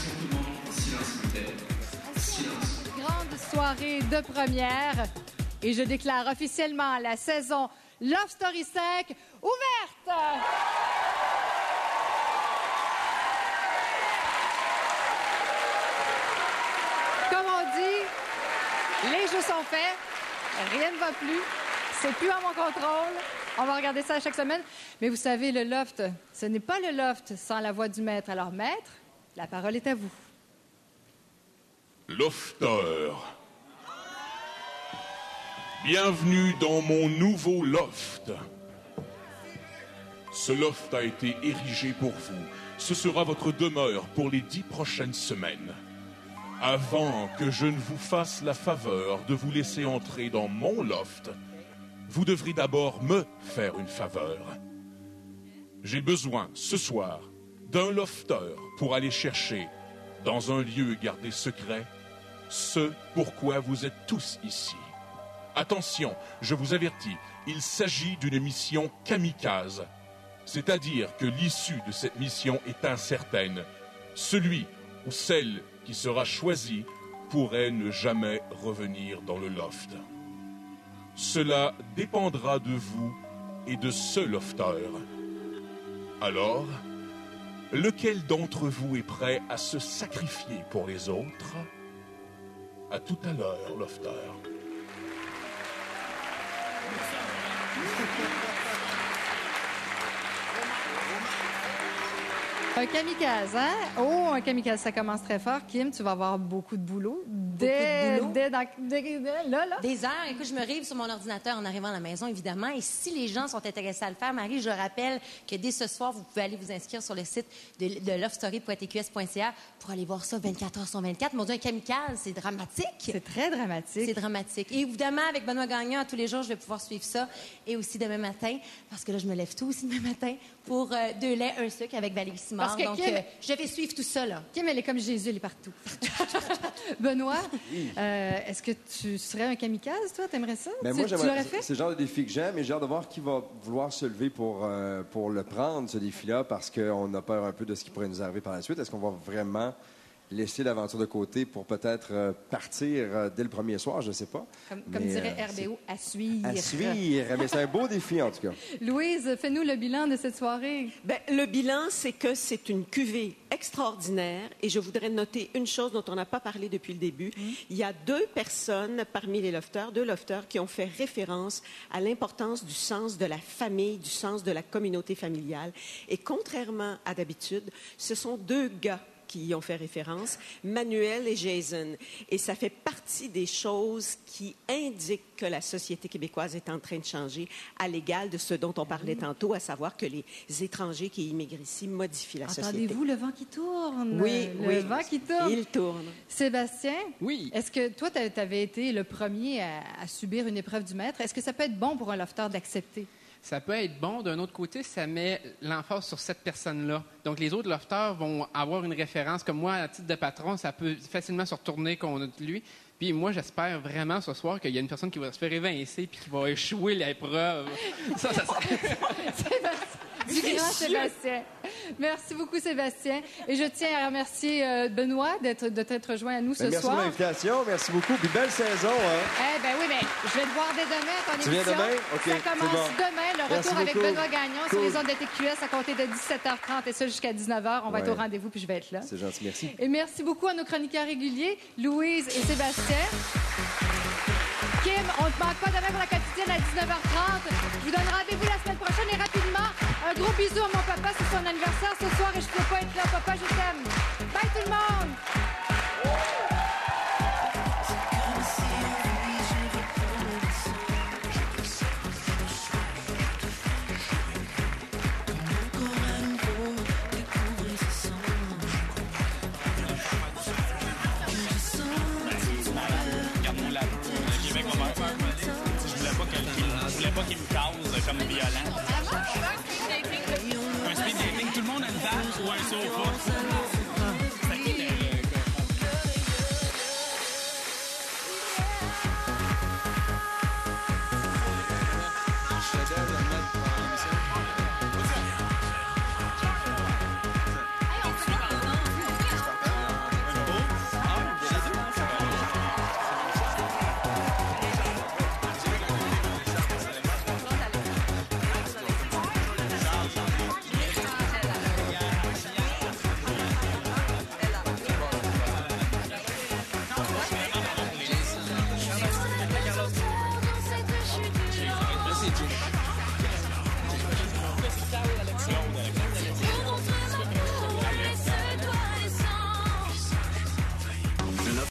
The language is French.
Attention tout le monde, silence s'il vous plaît. Silence. Grande soirée de première. Et je déclare officiellement la saison Love Story 5 ouverte! Comme on dit, les jeux sont faits, rien ne va plus, c'est plus à mon contrôle. On va regarder ça chaque semaine. Mais vous savez, le loft, ce n'est pas le loft sans la voix du maître. Alors, maître, la parole est à vous. Lofter. Bienvenue dans mon nouveau loft. Ce loft a été érigé pour vous. Ce sera votre demeure pour les 10 prochaines semaines. Avant que je ne vous fasse la faveur de vous laisser entrer dans mon loft, vous devrez d'abord me faire une faveur. J'ai besoin, ce soir, d'un lofter pour aller chercher, dans un lieu gardé secret, ce pourquoi vous êtes tous ici. Attention, je vous avertis, il s'agit d'une mission kamikaze. C'est-à-dire que l'issue de cette mission est incertaine. Celui ou celle qui sera choisi pourrait ne jamais revenir dans le loft. Cela dépendra de vous et de ce lofter. Alors, lequel d'entre vous est prêt à se sacrifier pour les autres? À tout à l'heure, lofter. Un kamikaze, hein? Oh, un kamikaze, ça commence très fort. Kim, tu vas avoir beaucoup de boulot. Dès là. Des heures. Écoute, je me rive sur mon ordinateur en arrivant à la maison, évidemment. Et si les gens sont intéressés à le faire, Marie, je rappelle que dès ce soir, vous pouvez aller vous inscrire sur le site de lovestory.tqs.ca pour aller voir ça 24 heures sur 24. Mon Dieu, un kamikaze, c'est dramatique. C'est très dramatique. C'est dramatique. Et évidemment, avec Benoît Gagnon, tous les jours, je vais pouvoir suivre ça. Et aussi demain matin, parce que là, je me lève tôt aussi demain matin, pour 2 laits, 1 sucre avec Valérie Simard. Parce que donc, Kim, je vais suivre tout ça, là. Kim, elle est comme Jésus, elle est partout. Benoît, est-ce que tu serais un kamikaze, toi? T'aimerais ça? Ben moi, tu l'aurais fait? C'est le genre de défi que j'aime, et j'ai hâte de voir qui va vouloir se lever pour le prendre, ce défi-là, parce qu'on a peur un peu de ce qui pourrait nous arriver par la suite. Est-ce qu'on va vraiment laisser l'aventure de côté pour peut-être partir dès le premier soir? Je ne sais pas. Comme dirait RBO, à suivre. À suivre. Mais c'est un beau défi, en tout cas. Louise, fais-nous le bilan de cette soirée. Bien, le bilan, c'est que c'est une cuvée extraordinaire. Et je voudrais noter une chose dont on n'a pas parlé depuis le début. Il y a 2 personnes parmi les lofters, 2 lofters qui ont fait référence à l'importance du sens de la famille, du sens de la communauté familiale. Et contrairement à d'habitude, ce sont 2 gars qui y ont fait référence, Manuel et Jason. Et ça fait partie des choses qui indiquent que la société québécoise est en train de changer à l'égal de ce dont on parlait tantôt, à savoir que les étrangers qui immigrent ici modifient la société. Entendez-vous le vent qui tourne? Oui, le vent qui tourne. Il tourne. Sébastien? Oui. Est-ce que toi, tu avais été le premier à subir une épreuve du maître? Est-ce que ça peut être bon pour un lofter d'accepter? Ça peut être bon. D'un autre côté, ça met l'emphase sur cette personne-là. Donc, les autres lofters vont avoir une référence. Comme moi, à titre de patron, ça peut facilement se retourner contre lui. Puis moi, j'espère vraiment ce soir qu'il y a une personne qui va se faire évincer puis qui va échouer l'épreuve. ça Du grand Sébastien. Merci beaucoup, Sébastien. Et je tiens à remercier Benoît de t'être rejoint à nous ce merci soir. Merci de l'invitation. Merci beaucoup. Puis belle saison. Hein? Eh bien oui, mais je vais te voir dès demain à ton Tu émission. viens demain? OK, Ça commence bon. demain, le Merci retour avec beaucoup. Benoît Gagnon sur Cool. les ondes de TQS à compter de 17h30 et ça jusqu'à 19h. On va être au rendez-vous puis je vais être là. C'est gentil, merci. Et merci beaucoup à nos chroniqueurs réguliers, Louise et Sébastien. Kim, on ne te manque pas demain pour la quotidienne à 19h30. Je vous donne rendez-vous la semaine prochaine et rapidement, un gros bisou à mon papa, c'est son anniversaire ce soir et je ne peux pas être là. Papa, je t'aime. Bye tout le monde! Je voulais pas qu'il me cause comme violent. Un speed dating, tout le monde a une table ou un sofa.